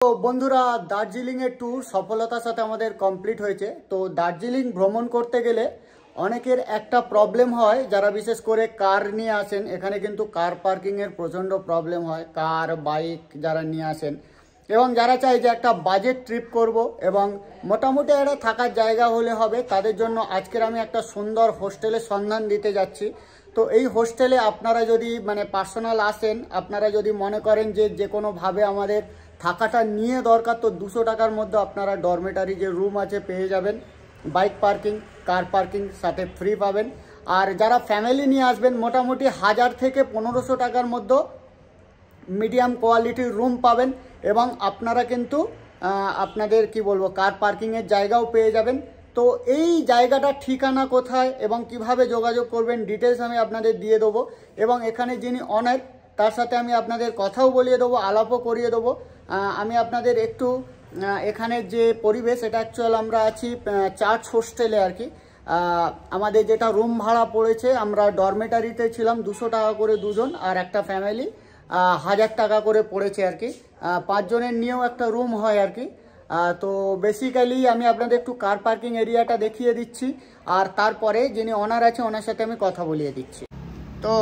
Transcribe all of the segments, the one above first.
তো বন্ধুরা, দার্জিলিংয়ের ট্যুর সফলতার সাথে আমাদের কমপ্লিট হয়েছে। তো দার্জিলিং ভ্রমণ করতে গেলে অনেকের একটা প্রবলেম হয়, যারা বিশেষ করে কার নিয়ে আসেন, এখানে কিন্তু কার পার্কিংয়ের প্রচণ্ড প্রবলেম হয়। কার বাইক যারা নিয়ে আসেন এবং যারা চায় যে একটা বাজেট ট্রিপ করব এবং মোটামুটি একটা থাকার জায়গা হলে হবে, তাদের জন্য আজকের আমি একটা সুন্দর হোস্টেলের সন্ধান দিতে যাচ্ছি। তো এই হোস্টেলে আপনারা যদি পার্সোনাল আসেন, আপনারা যদি মনে করেন যে কোনোভাবে আমাদের থাকাটা নিয়ে দরকার, তো 200 টাকার মধ্যে আপনারা ডরমেটারি যে রুম আছে পেয়ে যাবেন। বাইক পার্কিং, কার পার্কিং সাথে ফ্রি পাবেন। আর যারা ফ্যামিলি নিয়ে আসবেন, মোটামুটি 1000 থেকে 1500 টাকার মধ্যে মিডিয়াম কোয়ালিটির রুম পাবেন এবং আপনারা কিন্তু আপনাদের কার পার্কিংয়ের জায়গাও পেয়ে যাবেন। তো এই জায়গাটা ঠিকানা কোথায় এবং কিভাবে যোগাযোগ করবেন ডিটেলস আমি আপনাদের দিয়ে দেবো এবং এখানে যিনি অনার তার সাথে আমি আপনাদের কথাও বলিয়ে দেবো, আলাপও করিয়ে দেবো। আমি আপনাদের একটু এখানের যে পরিবেশ, এটা অ্যাকচুয়াল আমরা আছি চার্চ হোস্টেলে আর কি। আমাদের যেটা রুম ভাড়া পড়েছে, আমরা ডরমেটারিতে ছিলাম 200 টাকা করে দুজন, আর একটা ফ্যামিলি 1000 টাকা করে পড়েছে আর কি। 5 জনের নিয়েও একটা রুম হয় আর কি। তো বেসিক্যালি আমি আপনাদের একটু কার পার্কিং এরিয়াটা দেখিয়ে দিচ্ছি আর তারপরে যিনি অনার আছে ওনার সাথে আমি কথা বলিয়ে দিচ্ছি। তো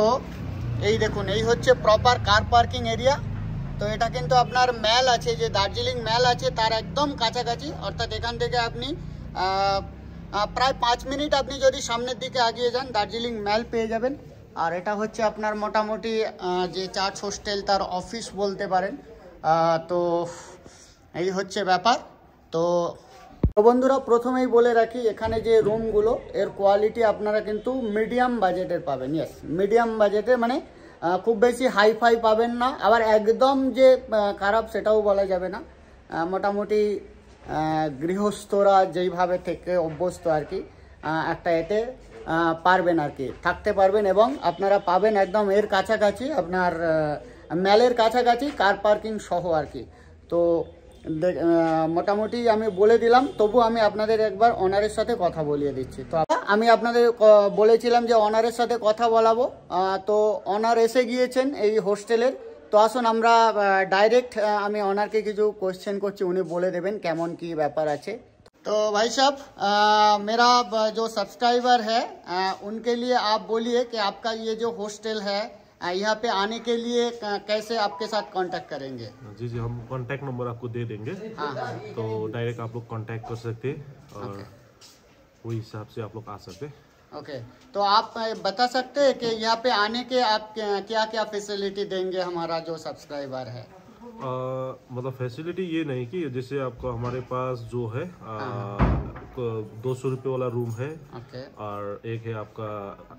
এই দেখুন, এই হচ্ছে প্রপার কার পার্কিং এরিয়া। তো এটা কিন্তু আপনার ম্যাল আছে, যে দার্জিলিং ম্যাল আছে তার একদম কাছাকাছি, অর্থাৎ এখান থেকে আপনি প্রায় 5 মিনিট আপনি যদি সামনের দিকে এগিয়ে যান দার্জিলিং ম্যাল পেয়ে যাবেন। আর এটা হচ্ছে আপনার মোটামুটি যে চার্চ হোস্টেল তার অফিস বলতে পারেন। তো এই হচ্ছে ব্যাপার। তো বন্ধুরা, প্রথমেই বলে রাখি, এখানে যে রুমগুলো এর কোয়ালিটি আপনারা কিন্তু মিডিয়াম বাজেটের পাবেন। ইয়েস, মিডিয়াম বাজেটে, খুব বেশি হাইফাই পাবেন না, আবার একদম যে খারাপ সেটাও বলা যাবে না। মোটামুটি গৃহস্থরা যেইভাবে থেকে অভ্যস্ত আর কি, একটা এতে পারবেন আর কি, থাকতে পারবেন এবং আপনারা পাবেন একদম এর কাছাকাছি, আপনার ম্যালের কাছাকাছি কার পার্কিং সহ আর কি। তো মোটামুটি আমি বলে দিলাম, তবু আমি আপনাদের একবার অনারের সাথে কথা বলিয়ে দিচ্ছি। তো আমি আপনাদের বলেছিলাম যে অনারের সাথে কথা বলাবো, তো অনার এসে গিয়েছেন এই হোস্টেলের। তো আসুন আমরা ডাইরেক্ট আমি অনারকে কিছু কোশ্চেন করছি, উনি বলে দেবেন কেমন কি ব্যাপার আছে। तो भाई साहब, मेरा जो सब्सक्राइबर है उनके लिए आप बोलिए कि आपका ये जो हॉस्टल है यहाँ पे आने के लिए कैसे आपके साथ कांटेक्ट करेंगे। जी जी, हम कांटेक्ट नंबर आपको दे देंगे। हाँ हाँ, तो डायरेक्ट आप लोग कांटेक्ट कर सकते हैं और ओके वही हिसाब से आप लोग आ सकते हैं। ओके। तो आप बता सकते हैं कि यहाँ पे आने के आप क्या क्या फैसिलिटी देंगे हमारा जो सब्सक्राइबर है। मतलब फैसिलिटी ये नहीं कि जैसे आपको हमारे पास जो है 200 रुपये वाला रूम है, ओके और एक है आपका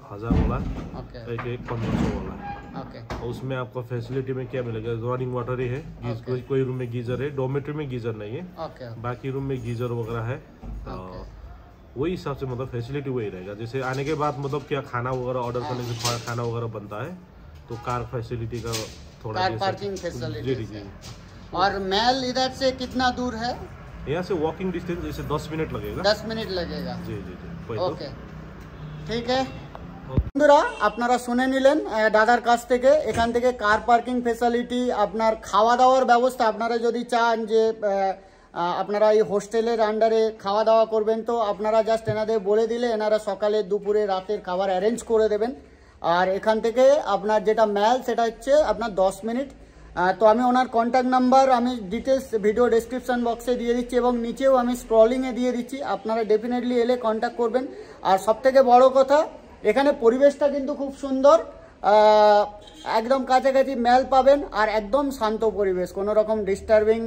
1000 वाला, ओके एक है 1500 वाला। ओके और उसमें आपका फैसिलिटी में क्या मिलेगा, रनिंग वाटर ही है, कोई रूम में गीजर है, डॉर्मेट्री में गीजर नहीं है, ओके बाकी रूम में गीजर वगैरह है। वही हिसाब से मतलब फैसिलिटी वही रहेगा। जैसे आने के बाद मतलब क्या खाना वगैरह ऑर्डर करने से खाना वगैरह बनता है, तो कार फैसिलिटी का थोड़ा कार पार्किंग जी फैसिलिटी जी जी। और मैल इधर से कितना दूर है। यहाँ से वॉकिंग डिस्टेंस जैसे 10 मिनट लगेगा। 10 मिनट लगेगा। जी जी जी, वही तो। ওকে, ঠিক আছে বন্ধুরা, আপনারা শুনে নিলেন দাদার কাছ থেকে। এখান থেকে কার পার্কিং ফ্যাসিলিটি, আপনার খাওয়া দাওয়ার ব্যবস্থা, আপনারা যদি চান যে আপনারা এই হোস্টেলের আন্ডারে খাওয়া দাওয়া করবেন, তো আপনারা জাস্ট এনাদের বলে দিলে এনারা সকালে দুপুরে রাতের খাবার অ্যারেঞ্জ করে দেবেন। আর এখান থেকে আপনার যেটা ম্যাল সেটা হচ্ছে আপনার 10 মিনিট। তো আমি ওনার কন্ট্যাক্ট নাম্বার আমি ডিটেলস ভিডিও ডেসক্রিপশন বক্সে দিয়ে দিচ্ছি এবং নিচেও আমি স্ক্রলিংয়ে দিয়ে দিচ্ছি, আপনারা ডেফিনেটলি এলে কন্ট্যাক্ট করবেন। আর সবথেকে বড় কথা, এখানে পরিবেশটা কিন্তু খুব সুন্দর, একদম কাছাকাছি ম্যাল পাবেন আর একদম শান্ত পরিবেশ, কোনো রকম ডিস্টার্বিং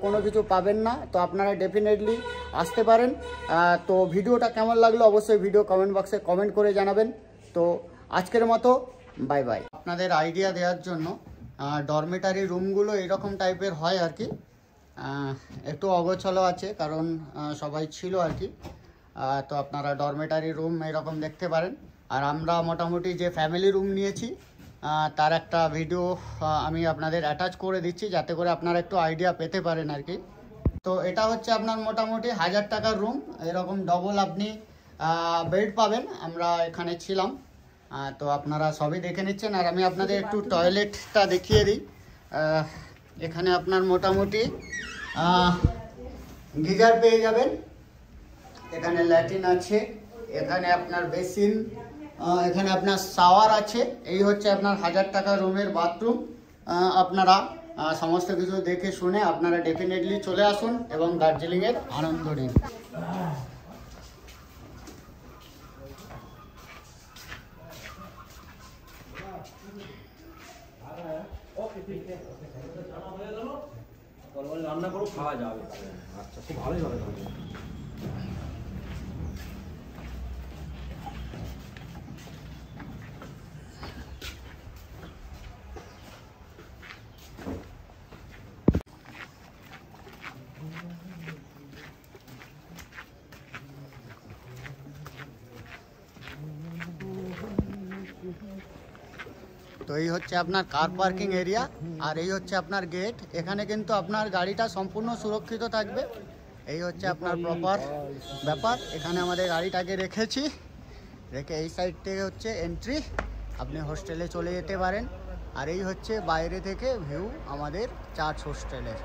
কোনো কিছু পাবেন না। তো আপনারা ডেফিনেটলি আসতে পারেন। তো ভিডিওটা কেমন লাগলো অবশ্যই ভিডিও কমেন্ট বক্সে কমেন্ট করে জানাবেন। তো আজকের মতো বাই বাই। আপনাদের আইডিয়া দেওয়ার জন্য, ডরমেটারি রুমগুলো এরকম টাইপের হয় আর কি, একটু অগোছালো আছে কারণ সবাই ছিল আর কি। তো আপনারা ডরমেটারি রুম এরকম দেখতে পারেন। আর আমরা মোটামুটি যে ফ্যামিলি রুম নিয়েছি তার একটা ভিডিও আমি আপনাদের অ্যাটাচ করে দিচ্ছি, যাতে করে আপনারা একটু আইডিয়া পেতে পারেন আর কি। তো এটা হচ্ছে আপনার মোটামুটি 1000 টাকার রুম, এরকম ডবল আপনি বেড পাবেন। আমরা এখানে ছিলাম, তো আপনারা সবই দেখে নিচ্ছেন। আর আমি আপনাদের একটু টয়লেটটা দেখিয়ে দিই। এখানে আপনার মোটামুটি গিজার পেয়ে যাবেন, এখানে ল্যাট্রিন আছে, এখানে আপনার বেসিন, এখানে আপনার শাওয়ার আছে। এই হচ্ছে আপনার 1000 টাকা রুমের বাথরুম। আপনারা সমস্ত কিছু দেখে শুনে আপনারা ডেফিনেটলি চলে আসুন এবং দার্জিলিংয়ের আনন্দ নিন। রান্না করো, খাওয়া যাবে। আচ্ছা, খুব ভালোই হবে। তো এই হচ্ছে আপনার কার পার্কিং এরিয়া, আর এই হচ্ছে আপনার গেট। এখানে কিন্তু আপনার গাড়িটা সম্পূর্ণ সুরক্ষিত থাকবে। এই হচ্ছে আপনার প্রপার ব্যাপার। এখানে আমাদের গাড়িটাকে রেখে এই সাইড থেকে হচ্ছে এন্ট্রি, আপনি হোস্টেলে চলে যেতে পারেন। আর এই হচ্ছে বাইরে থেকে ভিউ আমাদের চার্চ হোস্টেলের।